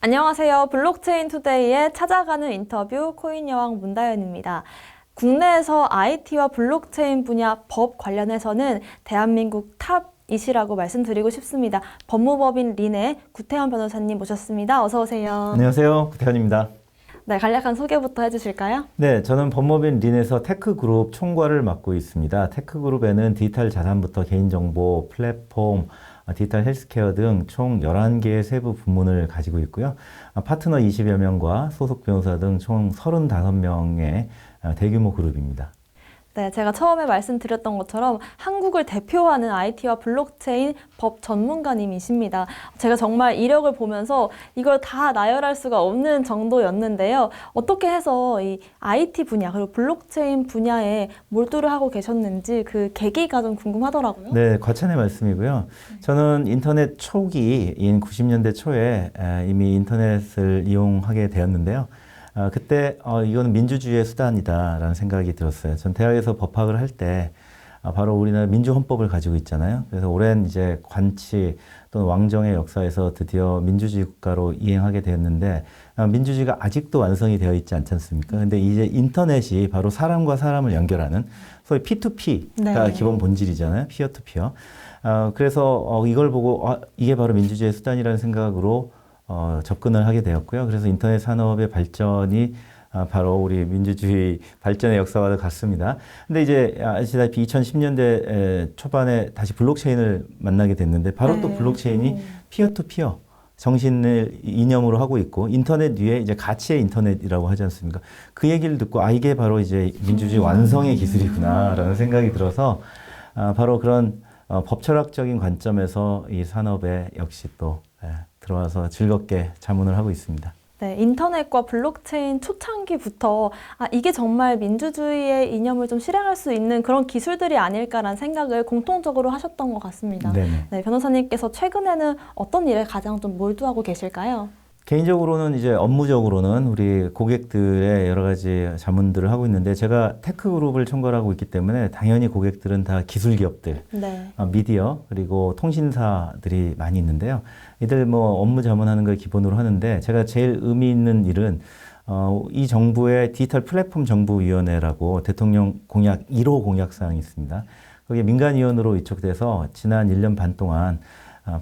안녕하세요. 블록체인 투데이의 찾아가는 인터뷰 코인 여왕 문다연입니다. 국내에서 IT와 블록체인 분야 법 관련해서는 대한민국 탑이시라고 말씀드리고 싶습니다. 법무법인 린의 구태현 변호사님 모셨습니다. 어서 오세요. 안녕하세요. 구태현입니다. 네, 간략한 소개부터 해주실까요? 네, 저는 법무법인 린에서 테크그룹 총괄을 맡고 있습니다. 테크그룹에는 디지털 자산부터 개인정보, 플랫폼, 디지털 헬스케어 등 총 11개의 세부 부문을 가지고 있고요. 파트너 20여 명과 소속 변호사 등 총 35명의 대규모 그룹입니다. 네, 제가 처음에 말씀드렸던 것처럼 한국을 대표하는 IT와 블록체인 법 전문가님이십니다. 제가 정말 이력을 보면서 이걸 다 나열할 수가 없는 정도였는데요. 어떻게 해서 이 IT 분야 그리고 블록체인 분야에 몰두를 하고 계셨는지 그 계기가 좀 궁금하더라고요. 네, 과찬의 말씀이고요. 저는 인터넷 초기인 90년대 초에 이미 인터넷을 이용하게 되었는데요. 그때 이거는 민주주의의 수단이다라는 생각이 들었어요. 전 대학에서 법학을 할 때 바로 우리나라 민주헌법을 가지고 있잖아요. 그래서 오랜 이제 관치 또는 왕정의 역사에서 드디어 민주주의 국가로 이행하게 되었는데 민주주의가 아직도 완성이 되어 있지 않지 않습니까? 근데 이제 인터넷이 바로 사람과 사람을 연결하는 소위 P2P가 네. 기본 본질이잖아요. 피어 투 피어. 그래서 이걸 보고 이게 바로 민주주의의 수단이라는 생각으로 접근을 하게 되었고요. 그래서 인터넷 산업의 발전이 바로 우리 민주주의 발전의 역사와 같습니다. 근데 이제 아시다시피 2010년대 초반에 다시 블록체인을 만나게 됐는데 바로 또 블록체인이 피어 투 피어 정신을 이념으로 하고 있고 인터넷 위에 이제 가치의 인터넷이라고 하지 않습니까? 그 얘기를 듣고 이게 바로 이제 민주주의 완성의 기술이구나라는 생각이 들어서 바로 그런 법철학적인 관점에서 이 산업에 역시 또 들어와서 즐겁게 자문을 하고 있습니다. 네, 인터넷과 블록체인 초창기부터 이게 정말 민주주의의 이념을 좀 실행할 수 있는 그런 기술들이 아닐까라는 생각을 공통적으로 하셨던 것 같습니다. 네네. 네, 변호사님께서 최근에는 어떤 일에 가장 좀 몰두하고 계실까요? 개인적으로는 이제 업무적으로는 우리 고객들의 여러 가지 자문들을 하고 있는데 제가 테크그룹을 총괄하고 있기 때문에 당연히 고객들은 다 기술 기업들, 네. 미디어 그리고 통신사들이 많이 있는데요. 이들 뭐 업무 자문하는 걸 기본으로 하는데 제가 제일 의미 있는 일은 이 정부의 디지털 플랫폼 정부위원회라고 대통령 공약 1호 공약사항이 있습니다. 거기에 민간위원으로 위촉돼서 지난 1년 반 동안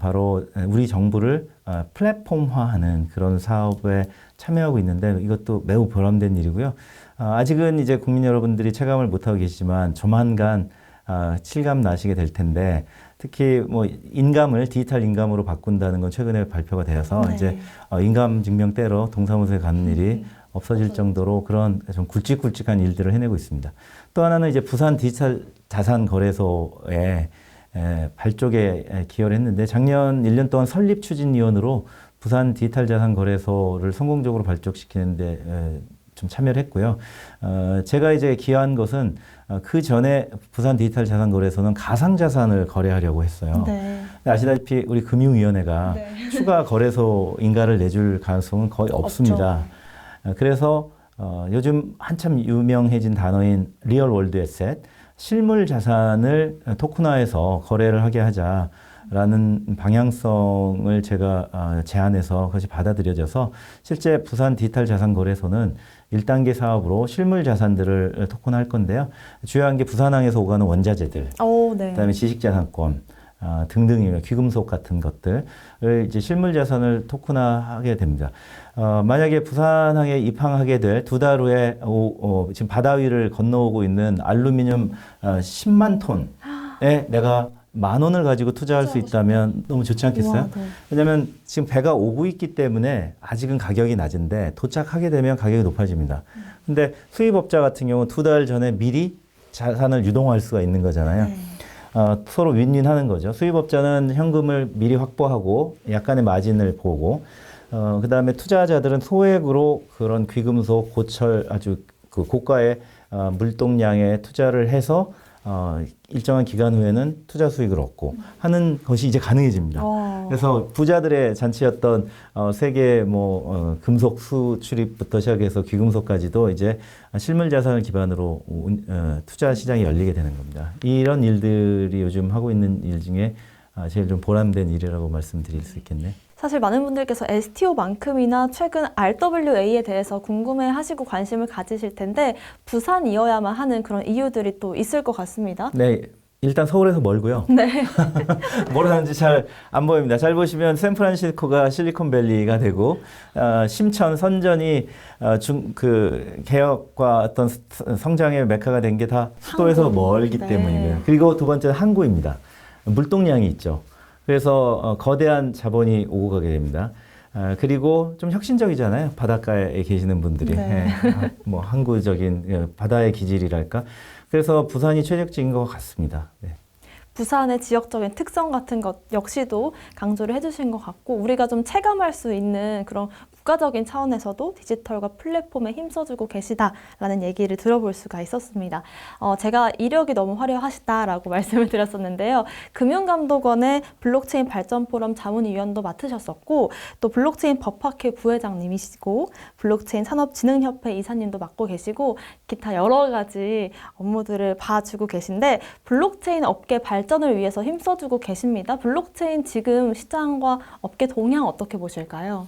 바로 우리 정부를 플랫폼화하는 그런 사업에 참여하고 있는데 이것도 매우 보람된 일이고요. 아직은 이제 국민 여러분들이 체감을 못하고 계시지만 조만간 실감 나시게 될 텐데 특히 뭐 인감을 디지털 인감으로 바꾼다는 건 최근에 발표가 되어서 네. 이제 인감 증명대로 동사무소에 가는 일이 없어질 정도로 그런 좀 굵직굵직한 일들을 해내고 있습니다. 또 하나는 이제 부산 디지털 자산 거래소에 발족에 기여를 했는데 작년 1년 동안 설립 추진위원으로 부산 디지털 자산 거래소를 성공적으로 발족시키는데 좀 참여를 했고요. 제가 이제 기여한 것은 그 전에 부산 디지털 자산 거래소는 가상 자산을 거래하려고 했어요. 네. 아시다시피 우리 금융위원회가 추가 거래소 인가를 내줄 가능성은 거의 없습니다. 그래서 요즘 한참 유명해진 단어인 리얼 월드 에셋, 실물 자산을 토큰화해서 거래를 하게 하자라는 방향성을 제가 제안해서 그것이 받아들여져서 실제 부산 디지털 자산 거래소는 1단계 사업으로 실물 자산들을 토큰화할 건데요. 주요한 게 부산항에서 오가는 원자재들, 네. 그다음에 지식자산권 등등이며 귀금속 같은 것들을 이제 실물 자산을 토큰화하게 됩니다. 만약에 부산항에 입항하게 될 2달 후에 지금 바다 위를 건너오고 있는 알루미늄 10만 톤에 내가 10,000원을 가지고 투자할 수 있다면 너무 좋지 않겠어요? 우와, 네. 왜냐하면 지금 배가 오고 있기 때문에 아직은 가격이 낮은데 도착하게 되면 가격이 높아집니다. 근데 수입업자 같은 경우는 2달 전에 미리 자산을 유동할 수가 있는 거잖아요. 네. 서로 윈윈하는 거죠. 수입업자는 현금을 미리 확보하고 약간의 마진을 보고 그 다음에 투자자들은 소액으로 그런 귀금속, 고철 아주 그 고가의 물동량에 투자를 해서 일정한 기간 후에는 투자 수익을 얻고 하는 것이 이제 가능해집니다. 그래서 부자들의 잔치였던 세계 금속 수출입부터 시작해서 귀금속까지도 이제 실물 자산을 기반으로 투자 시장이 열리게 되는 겁니다. 이런 일들이 요즘 하고 있는 일 중에 제일 좀 보람된 일이라고 말씀드릴 수 있겠네요. 사실 많은 분들께서 STO만큼이나 최근 RWA에 대해서 궁금해하시고 관심을 가지실 텐데 부산이어야만 하는 그런 이유들이 또 있을 것 같습니다. 네, 일단 서울에서 멀고요. 네. 뭐로 사는지 잘 안 보입니다. 잘 보시면 샌프란시스코가 실리콘밸리가 되고 심천, 선전이 개혁과 어떤 성장의 메카가 된 게 다 수도에서 항구. 멀기 네. 때문이고요. 그리고 두 번째는 항구입니다. 물동량이 있죠. 그래서 거대한 자본이 오고 가게 됩니다. 그리고 좀 혁신적이잖아요. 바닷가에 계시는 분들이. 네. 뭐 항구적인 바다의 기질이랄까. 그래서 부산이 최적지인 것 같습니다. 네. 부산의 지역적인 특성 같은 것 역시도 강조를 해주신 것 같고 우리가 좀 체감할 수 있는 그런 국가적인 차원에서도 디지털과 플랫폼에 힘써주고 계시다라는 얘기를 들어볼 수가 있었습니다. 제가 이력이 너무 화려하시다라고 말씀을 드렸었는데요. 금융감독원의 블록체인 발전 포럼 자문위원도 맡으셨었고 또 블록체인 법학회 부회장님이시고 블록체인 산업진흥협회 이사님도 맡고 계시고 기타 여러 가지 업무들을 봐주고 계신데 블록체인 업계 발전을 위해서 힘써주고 계십니다. 블록체인 지금 시장과 업계 동향 어떻게 보실까요?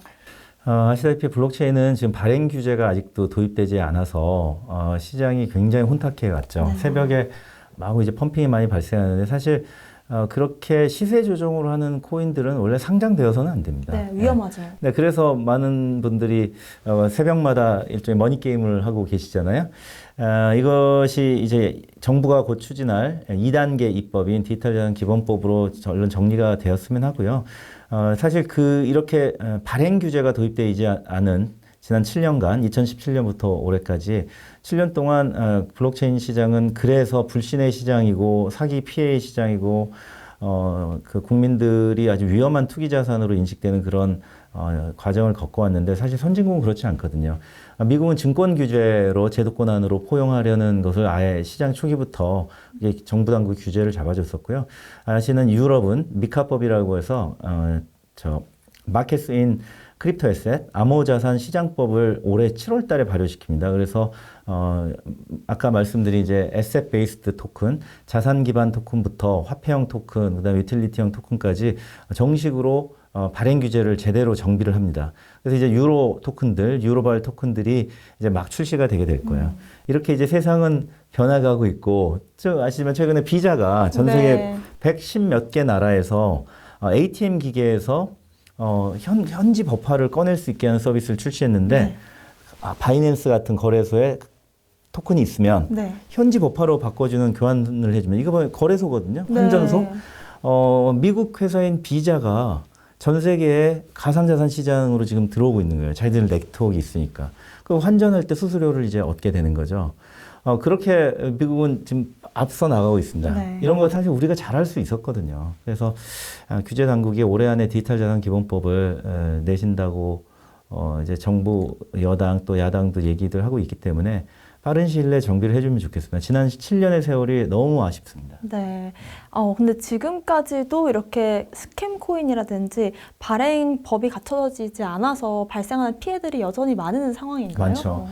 아시다시피 블록체인은 지금 발행 규제가 아직도 도입되지 않아서 시장이 굉장히 혼탁해 갔죠. 네. 새벽에 마구 이제 펌핑이 많이 발생하는데 사실 그렇게 시세 조정으로 하는 코인들은 원래 상장되어서는 안 됩니다. 네, 위험하죠. 네, 그래서 많은 분들이 새벽마다 일종의 머니 게임을 하고 계시잖아요. 이것이 이제 정부가 곧 추진할 2단계 입법인 디지털 자산 기본법으로 얼른 정리가 되었으면 하고요. 사실 이렇게 발행 규제가 도입되지 않은 지난 7년간, 2017년부터 올해까지 7년 동안 블록체인 시장은 그래서 불신의 시장이고 사기 피해의 시장이고 국민들이 아주 위험한 투기 자산으로 인식되는 그런 과정을 겪어왔는데 사실 선진국은 그렇지 않거든요. 미국은 증권 규제로 제도권 안으로 포용하려는 것을 아예 시장 초기부터 정부 당국 규제를 잡아줬었고요. 아시는 유럽은 미카법이라고 해서 마켓스 인 크립토 에셋, 암호자산 시장법을 올해 7월 달에 발효시킵니다. 그래서 아까 말씀드린 이제 에셋 베이스드 토큰, 자산 기반 토큰부터 화폐형 토큰, 그다음에 유틸리티형 토큰까지 정식으로 발행 규제를 제대로 정비를 합니다. 그래서 이제 유로 토큰들, 유로발 토큰들이 이제 막 출시가 되게 될 거예요. 이렇게 이제 세상은 변화가고 있고, 아시지만 최근에 비자가 전 세계 네. 110 몇 개 나라에서 ATM 기계에서 현지 법화를 꺼낼 수 있게 하는 서비스를 출시했는데 네. 바이낸스 같은 거래소에 토큰이 있으면 네. 현지 법화로 바꿔주는 교환을 해주면 이거 거래소거든요. 네. 환전소. 미국 회사인 비자가 전 세계의 가상자산 시장으로 지금 들어오고 있는 거예요. 자기들 네트워크가 있으니까. 그 환전할 때 수수료를 이제 얻게 되는 거죠. 그렇게 미국은 지금 앞서 나가고 있습니다. 네. 이런 거 사실 우리가 잘할 수 있었거든요. 그래서 규제 당국이 올해 안에 디지털 자산 기본법을 내신다고 이제 정부, 여당 또 야당도 얘기들 하고 있기 때문에 빠른 시일 내에 정비를 해주면 좋겠습니다. 지난 7년의 세월이 너무 아쉽습니다. 네. 근데 지금까지도 이렇게 스캠 코인이라든지 발행 법이 갖춰지지 않아서 발생하는 피해들이 여전히 많은 상황인가요? 많죠.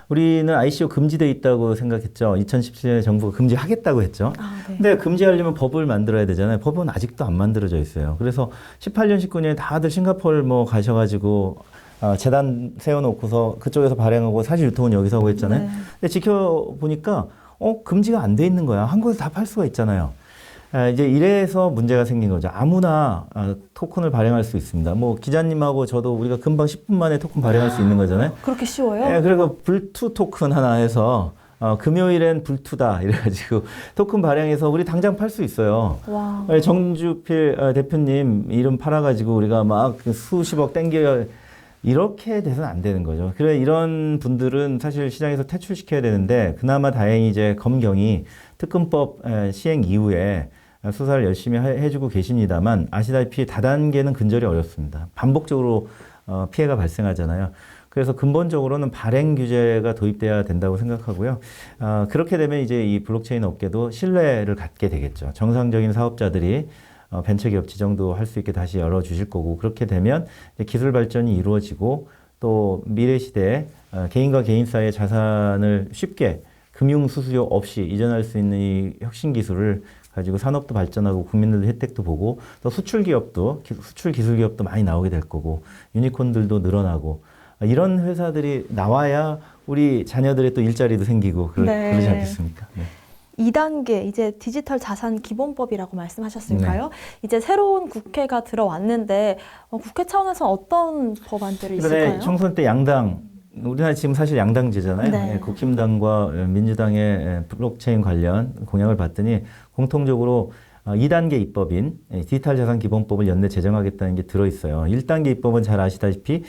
우리는 ICO 금지돼 있다고 생각했죠. 2017년에 정부가 금지하겠다고 했죠. 네. 근데 금지하려면 법을 만들어야 되잖아요. 법은 아직도 안 만들어져 있어요. 그래서 18년, 19년에 다들 싱가포르 뭐 가셔가지고 재단 세워놓고서 그쪽에서 발행하고 사실 유통은 여기서 하고 했잖아요. 네. 근데 지켜보니까 금지가 안 돼 있는 거야. 한국에서 다 팔 수가 있잖아요. 이제 이래서 문제가 생긴 거죠. 아무나 토큰을 발행할 수 있습니다. 뭐 기자님하고 저도 우리가 금방 10분 만에 토큰 발행할 수 있는 거잖아요. 그렇게 쉬워요? 네, 그리고 불투 토큰 하나 해서 금요일엔 불투다 이래가지고 토큰 발행해서 우리 당장 팔 수 있어요. 와. 정주필 대표님 이름 팔아가지고 우리가 막 수십억 땡겨 이렇게 돼서는 안 되는 거죠. 그래 이런 분들은 사실 시장에서 퇴출시켜야 되는데 그나마 다행히 이제 검경이 특검법 시행 이후에 수사를 열심히 해주고 계십니다만 아시다시피 다단계는 근절이 어렵습니다. 반복적으로 피해가 발생하잖아요. 그래서 근본적으로는 발행 규제가 도입돼야 된다고 생각하고요. 그렇게 되면 이제 이 블록체인 업계도 신뢰를 갖게 되겠죠. 정상적인 사업자들이 벤처기업 지정도 할 수 있게 다시 열어주실 거고 그렇게 되면 기술 발전이 이루어지고 또 미래 시대에 개인과 개인 사이의 자산을 쉽게 금융 수수료 없이 이전할 수 있는 이 혁신 기술을 가지고 산업도 발전하고 국민들도 혜택도 보고 또 수출 기업도 수출 기술 기업도 많이 나오게 될 거고 유니콘들도 늘어나고 이런 회사들이 나와야 우리 자녀들의 또 일자리도 생기고 네. 그러지 않겠습니까? 네. 2단계 이제 디지털 자산 기본법이라고 말씀하셨을까요? 이제 새로운 국회가 들어왔는데 국회 차원에서 어떤 법안들이 이번에 있을까요? 총선 때 양당 우리나라 지금 사실 양당제잖아요. 네. 예, 국힘당과 민주당의 블록체인 관련 공약을 봤더니 공통적으로 2단계 입법인 디지털 자산 기본법을 연내 제정하겠다는 게 들어있어요. 1단계 입법은 잘 아시다시피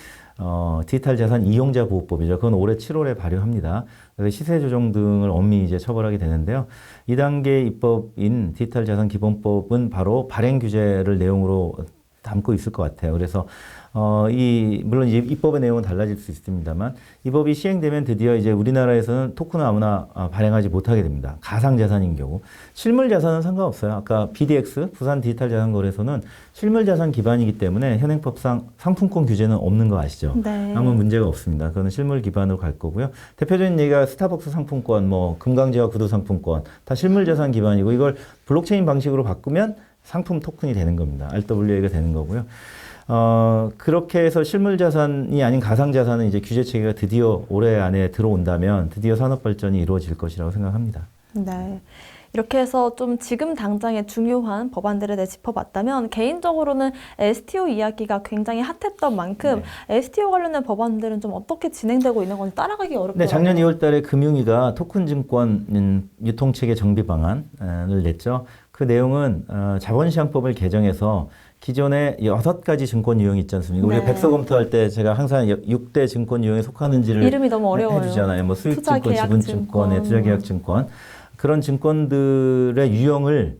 디지털 자산 이용자 보호법이죠. 그건 올해 7월에 발효합니다. 그래서 시세 조정 등을 엄밀히 이제 처벌하게 되는데요. 2단계 입법인 디지털 자산 기본법은 바로 발행 규제를 내용으로 담고 있을 것 같아요. 그래서 물론 이제 입법의 내용은 달라질 수 있습니다만 이 법이 시행되면 드디어 이제 우리나라에서는 토큰을 아무나 발행하지 못하게 됩니다. 가상 자산인 경우. 실물 자산은 상관없어요. 아까 BDX 부산 디지털 자산 거래소는 실물 자산 기반이기 때문에 현행법상 상품권 규제는 없는 거 아시죠? 네. 아무 문제가 없습니다. 그거는 실물 기반으로 갈 거고요. 대표적인 얘기가 스타벅스 상품권, 뭐 금강제와 구두 상품권 다 실물 자산 기반이고 이걸 블록체인 방식으로 바꾸면 상품 토큰이 되는 겁니다. RWA가 되는 거고요. 그렇게 해서 실물 자산이 아닌 가상 자산은 이제 규제 체계가 드디어 올해 안에 들어온다면 드디어 산업 발전이 이루어질 것이라고 생각합니다. 네. 이렇게 해서 좀 지금 당장의 중요한 법안들에 대해 짚어봤다면 개인적으로는 STO 이야기가 굉장히 핫했던 만큼 STO 관련된 법안들은 좀 어떻게 진행되고 있는 건지 따라가기 어렵더라고요. 네, 작년 2월 달에 금융위가 토큰 증권 유통체계 정비 방안을 냈죠. 그 내용은 자본시장법을 개정해서 기존에 6가지 증권 유형이 있지 않습니까? 우리가 백서 검토할 때 제가 항상 6대 증권 유형에 속하는지를 이름이 너무 어려워요. 해주잖아요. 뭐 수익증권, 지분증권, 투자계약증권. 그런 증권들의 유형을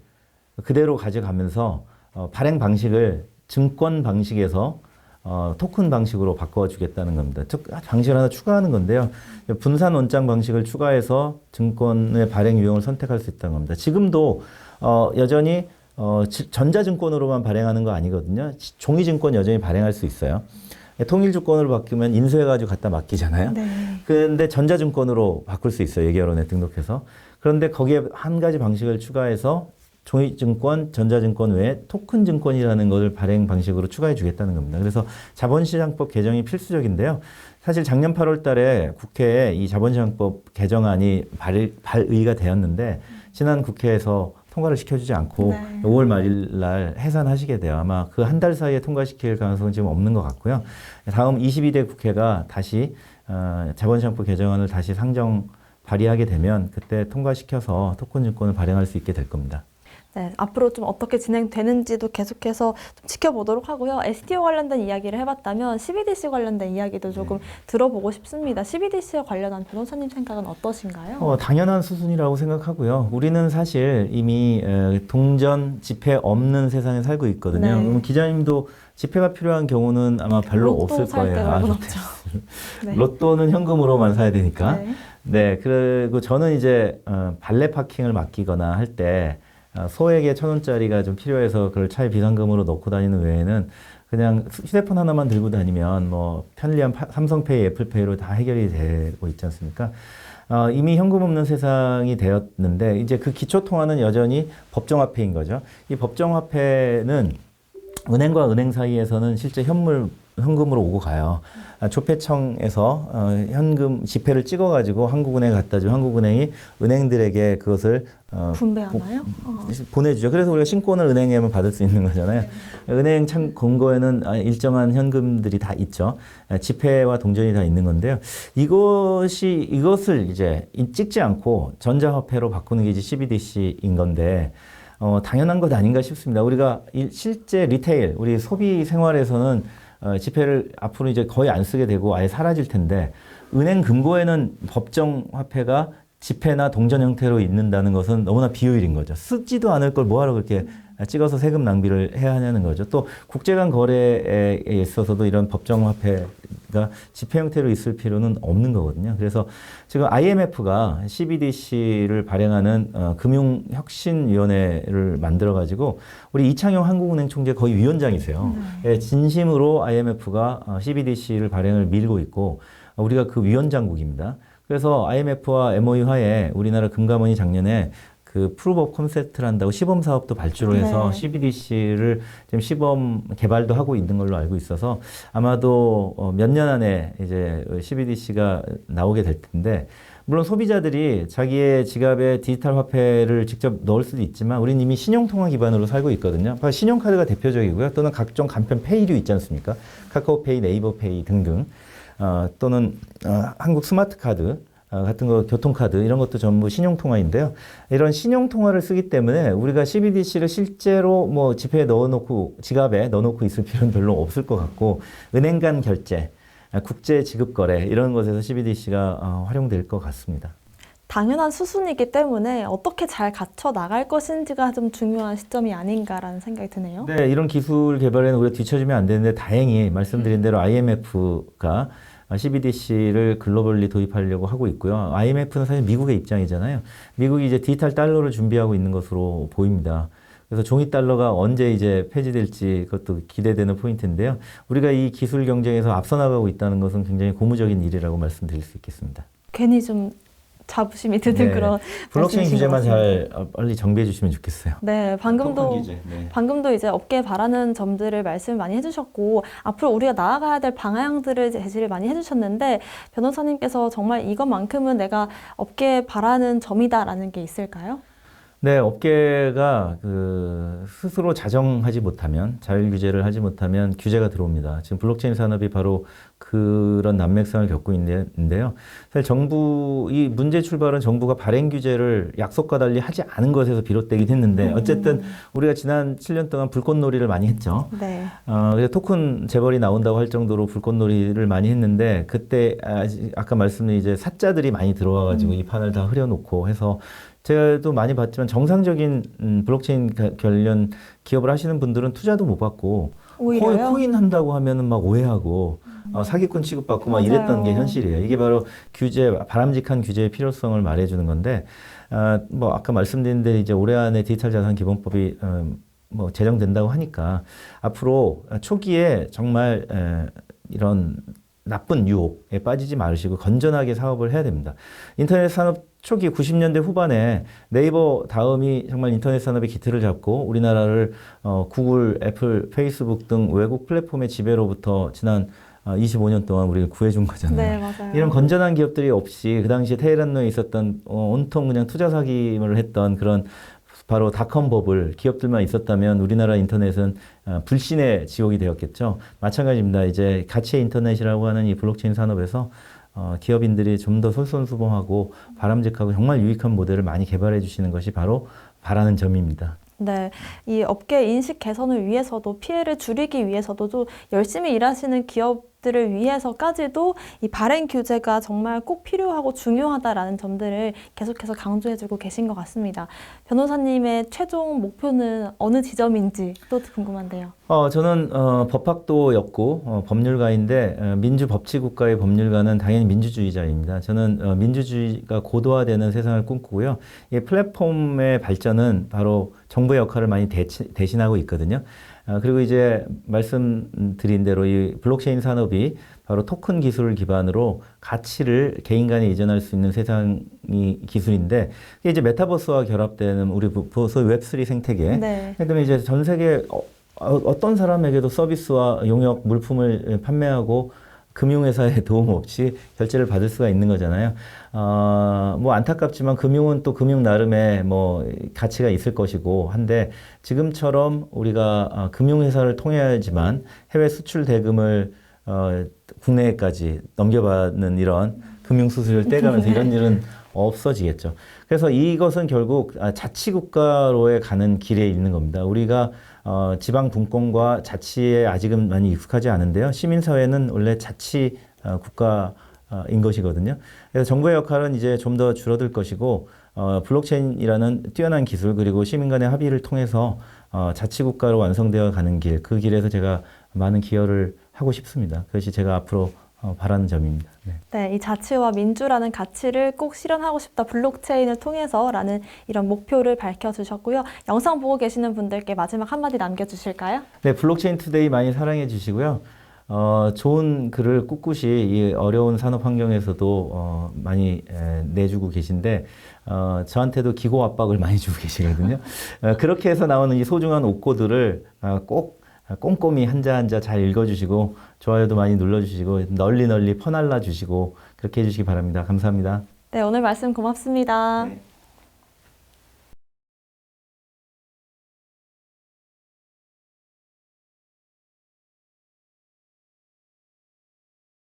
그대로 가져가면서 발행 방식을 증권 방식에서 토큰 방식으로 바꿔주겠다는 겁니다. 즉 방식을 하나 추가하는 건데요. 분산 원장 방식을 추가해서 증권의 발행 유형을 선택할 수 있다는 겁니다. 지금도 여전히 전자증권으로만 발행하는 거 아니거든요. 종이증권 여전히 발행할 수 있어요. 통일주권으로 바뀌면 인수해가지고 갖다 맡기잖아요. 네. 근데 전자증권으로 바꿀 수 있어요. 예결원에 등록해서. 그런데 거기에 한 가지 방식을 추가해서 종이증권, 전자증권 외에 토큰증권이라는 것을 발행 방식으로 추가해 주겠다는 겁니다. 그래서 자본시장법 개정이 필수적인데요. 사실 작년 8월 달에 국회에 이 자본시장법 개정안이 발의가 되었는데 지난 국회에서 통과를 시켜주지 않고 5월 말일 날 해산하시게 돼요. 아마 그 한 달 사이에 통과시킬 가능성은 지금 없는 것 같고요. 다음 22대 국회가 다시 자본시장법 개정안을 다시 발의하게 되면 그때 통과시켜서 토큰 증권을 발행할 수 있게 될 겁니다. 네, 앞으로 좀 어떻게 진행되는지도 계속해서 좀 지켜보도록 하고요. STO 관련된 이야기를 해봤다면 CBDC 관련된 이야기도 조금 들어보고 싶습니다. CBDC와 관련한 변호사님 생각은 어떠신가요? 당연한 수순이라고 생각하고요. 우리는 사실 이미 동전 지폐 없는 세상에 살고 있거든요. 네. 그럼 기자님도 지폐가 필요한 경우는 아마 별로 없을 거예요. 네. 로또는 현금으로만 사야 되니까. 네. 네, 그리고 저는 이제 발레 파킹을 맡기거나 할 때 소액의 1,000원짜리가 좀 필요해서 그걸 차에 비상금으로 넣고 다니는 외에는 그냥 휴대폰 하나만 들고 다니면 뭐 편리한 삼성페이, 애플페이로 다 해결이 되고 있지 않습니까? 이미 현금 없는 세상이 되었는데 이제 그 기초통화는 여전히 법정화폐인 거죠. 이 법정화폐는 은행과 은행 사이에서는 실제 현금으로 오고 가요. 조폐청에서 현금 지폐를 찍어가지고 한국은행에 갖다 주면 한국은행이 은행들에게 그것을 분배하나요? 보내주죠. 그래서 우리가 신권을 은행에만 받을 수 있는 거잖아요. 은행 창 금고에는 일정한 현금들이 다 있죠. 지폐와 동전이 다 있는 건데요. 이것을 이제 찍지 않고 전자화폐로 바꾸는 게 이제 CBDC인 건데 당연한 것 아닌가 싶습니다. 우리가 실제 리테일, 우리 소비 생활에서는 지폐를 앞으로 이제 거의 안 쓰게 되고 아예 사라질 텐데 은행 금고에는 법정 화폐가 지폐나 동전 형태로 있는다는 것은 너무나 비효율인 거죠. 쓰지도 않을 걸 뭐하러 그렇게 찍어서 세금 낭비를 해야 하냐는 거죠. 또 국제 간 거래에 있어서도 이런 법정 화폐가 지폐 형태로 있을 필요는 없는 거거든요. 그래서 지금 IMF가 CBDC를 발행하는 금융혁신위원회를 만들어가지고 우리 이창용 한국은행 총재 거의 위원장이세요. 진심으로 IMF가 CBDC를 발행을 밀고 있고 우리가 그 위원장국입니다. 그래서 IMF와 MOU 하에 우리나라 금감원이 작년에 그 프루브 오브 컨셉트를 한다고 시범 사업도 발주로 해서 네. CBDC를 지금 시범 개발도 하고 있는 걸로 알고 있어서 아마도 몇 년 안에 이제 CBDC가 나오게 될 텐데, 물론 소비자들이 자기의 지갑에 디지털 화폐를 직접 넣을 수도 있지만 우리는 이미 신용통화 기반으로 살고 있거든요. 신용카드가 대표적이고요. 또는 각종 간편 페이류 있지 않습니까? 카카오페이, 네이버페이 등등. 또는 한국 스마트카드 같은 거, 교통카드 이런 것도 전부 신용통화인데요. 이런 신용통화를 쓰기 때문에 우리가 CBDC를 실제로 뭐 지폐에 넣어놓고 지갑에 넣어놓고 있을 필요는 별로 없을 것 같고, 은행 간 결제, 국제 지급 거래 이런 것에서 CBDC가 활용될 것 같습니다. 당연한 수순이기 때문에 어떻게 잘 갖춰 나갈 것인지가 좀 중요한 시점이 아닌가라는 생각이 드네요. 네, 이런 기술 개발에는 우리가 뒤처지면 안 되는데, 다행히 말씀드린 대로 IMF가 CBDC를 글로벌리 도입하려고 하고 있고요. IMF는 사실 미국의 입장이잖아요. 미국이 이제 디지털 달러를 준비하고 있는 것으로 보입니다. 그래서 종이 달러가 언제 이제 폐지될지 그것도 기대되는 포인트인데요. 우리가 이 기술 경쟁에서 앞서 나가고 있다는 것은 굉장히 고무적인 일이라고 말씀드릴 수 있겠습니다. 괜히 좀 자부심이 드는 네. 그런 블록체인 말씀이신 것 규제만 같습니다. 잘 빨리 정비해 주시면 좋겠어요. 네, 토큰 규제. 네. 방금도 이제 업계에 바라는 점들을 말씀을 많이 해주셨고, 앞으로 우리가 나아가야 될 방향들을 제시를 많이 해주셨는데, 변호사님께서 정말 이것만큼은 내가 업계에 바라는 점이다라는 게 있을까요? 네, 업계가 스스로 자정하지 못하면, 자율 규제를 하지 못하면 규제가 들어옵니다. 지금 블록체인 산업이 바로 그런 난맥상을 겪고 있는데요. 사실 이 문제 출발은 정부가 발행 규제를 약속과 달리 하지 않은 것에서 비롯되긴 했는데, 어쨌든 우리가 지난 7년 동안 불꽃놀이를 많이 했죠. 네. 그래서 토큰 재벌이 나온다고 할 정도로 불꽃놀이를 많이 했는데, 그때 아까 말씀드린 이제 사자들이 많이 들어와가지고 이 판을 다 흐려놓고 해서, 제가 또 많이 봤지만 정상적인 블록체인 관련 기업을 하시는 분들은 투자도 못 받고, 오히려요? 코인 한다고 하면은 막 오해하고 사기꾼 취급받고 막 이랬던 게 맞아요. 현실이에요. 이게 바로 바람직한 규제의 필요성을 말해주는 건데, 뭐 아까 말씀드린 대로 이제 올해 안에 디지털 자산 기본법이 뭐 제정된다고 하니까 앞으로 초기에 정말 이런 나쁜 유혹에 빠지지 마시고 건전하게 사업을 해야 됩니다. 인터넷 산업 초기 90년대 후반에 네이버 다음이 정말 인터넷 산업의 기틀을 잡고 우리나라를 구글, 애플, 페이스북 등 외국 플랫폼의 지배로부터 지난 25년 동안 우리를 구해준 거잖아요. 네, 맞아요. 이런 건전한 기업들이 없이 그 당시에 테헤란로에 있었던 온통 그냥 투자 사기를 했던 그런 바로 닷컴 버블 기업들만 있었다면 우리나라 인터넷은 불신의 지옥이 되었겠죠. 마찬가지입니다. 이제 가치의 인터넷이라고 하는 이 블록체인 산업에서 기업인들이 좀 더 솔선수범하고 바람직하고 정말 유익한 모델을 많이 개발해 주시는 것이 바로 바라는 점입니다. 네, 이 업계 인식 개선을 위해서도 피해를 줄이기 위해서도 좀 열심히 일하시는 기업들을 위해서까지도 이 발행 규제가 정말 꼭 필요하고 중요하다라는 점들을 계속해서 강조해주고 계신 것 같습니다. 변호사님의 최종 목표는 어느 지점인지 또 궁금한데요. 저는 법학도였고 법률가인데 민주법치국가의 법률가는 당연히 민주주의자입니다. 저는 민주주의가 고도화되는 세상을 꿈꾸고요. 이 플랫폼의 발전은 바로 정부의 역할을 많이 대신하고 있거든요. 그리고 이제 말씀드린 대로 이 블록체인 산업이 바로 토큰 기술을 기반으로 가치를 개인 간에 이전할 수 있는 세상이 기술인데, 이게 이제 메타버스와 결합되는 우리 소위 웹3 생태계. 네. 그다음에 이제 전 세계 어떤 사람에게도 서비스와 용역 물품을 판매하고 금융회사의 도움 없이 결제를 받을 수가 있는 거잖아요. 뭐 안타깝지만 금융은 또 금융 나름의 뭐 가치가 있을 것이고 한데, 지금처럼 우리가 금융회사를 통해야지만 해외 수출 대금을 국내까지 넘겨받는 이런 금융수수료를 떼가면서 이런 일은 없어지겠죠. 그래서 이것은 결국 자치국가로에 가는 길에 있는 겁니다. 우리가 지방 분권과 자치에 아직은 많이 익숙하지 않은데요. 시민사회는 원래 자치 국가인 것이거든요. 그래서 정부의 역할은 이제 좀 더 줄어들 것이고, 블록체인이라는 뛰어난 기술 그리고 시민 간의 합의를 통해서 자치국가로 완성되어 가는 길, 그 길에서 제가 많은 기여를 하고 싶습니다. 그것이 제가 앞으로 바라는 점입니다. 네. 네, 이 자치와 민주라는 가치를 꼭 실현하고 싶다, 블록체인을 통해서라는 이런 목표를 밝혀주셨고요. 영상 보고 계시는 분들께 마지막 한마디 남겨주실까요? 네, 블록체인 투데이 많이 사랑해 주시고요. 좋은 글을 꿋꿋이 이 어려운 산업 환경에서도 많이 내주고 계신데 저한테도 기고 압박을 많이 주고 계시거든요. 그렇게 해서 나오는 이 소중한 옥고들을 꼭 꼼꼼히 한자 한자 잘 읽어주시고 좋아요도 많이 눌러주시고 널리 널리 퍼날라 주시고 그렇게 해주시기 바랍니다. 감사합니다. 네, 오늘 말씀 고맙습니다. 네.